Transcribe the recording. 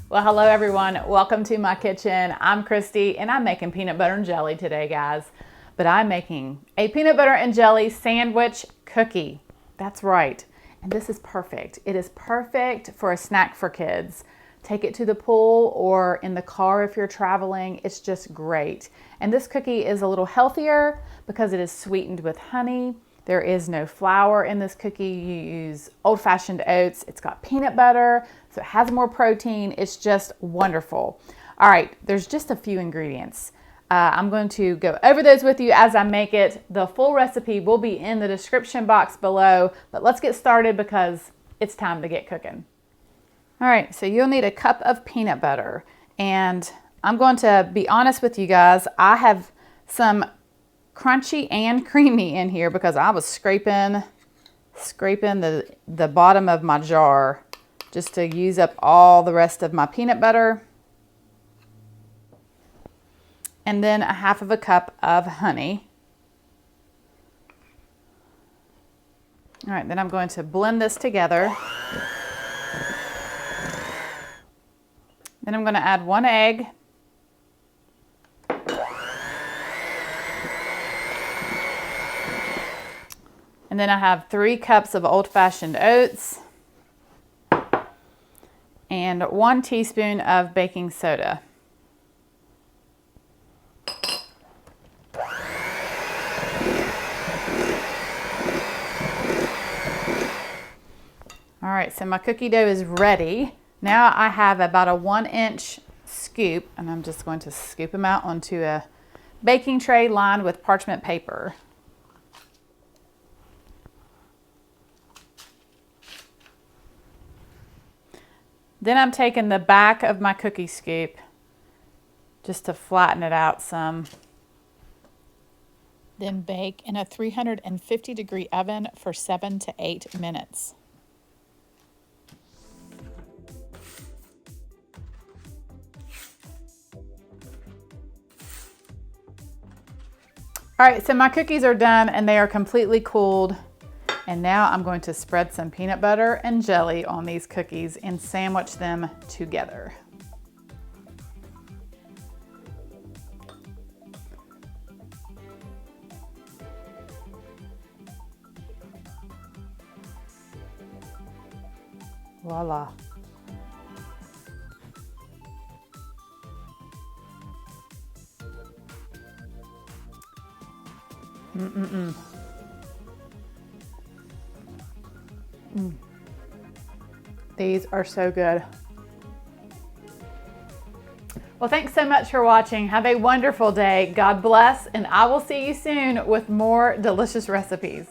Well, hello everyone. Welcome to my kitchen. I'm Christy and I'm making peanut butter and jelly today, guys. But I'm making a peanut butter and jelly sandwich cookie. That's right. And this is perfect. It is perfect for a snack for kids. Take it to the pool or in the car if you're traveling. It's just great. And this cookie is a little healthier because it is sweetened with honey. There is no flour in this cookie. You use old-fashioned oats. It's got peanut butter, so it has more protein. It's just wonderful. All right, there's just a few ingredients. I'm going to go over those with you as I make it. The full recipe will be in the description box below, but let's get started because it's time to get cooking. All right, so you'll need a cup of peanut butter, and I'm going to be honest with you guys. I have some crunchy and creamy in here because I was scraping the bottom of my jar just to use up all the rest of my peanut butter. And then a half of a cup of honey. All right, then I'm going to blend this together. Then I'm going to add 1 egg. And then I have 3 cups of old-fashioned oats and 1 teaspoon of baking soda. All right, so my cookie dough is ready. Now I have about a 1-inch scoop, and I'm just going to scoop them out onto a baking tray lined with parchment paper. Then I'm taking the back of my cookie scoop just to flatten it out some. Then bake in a 350-degree oven for 7 to 8 minutes. All right, so my cookies are done and they are completely cooled. And now I'm going to spread some peanut butter and jelly on these cookies and sandwich them together. Voila. These are so good. Well, thanks so much for watching. Have a wonderful day. God bless, and I will see you soon with more delicious recipes.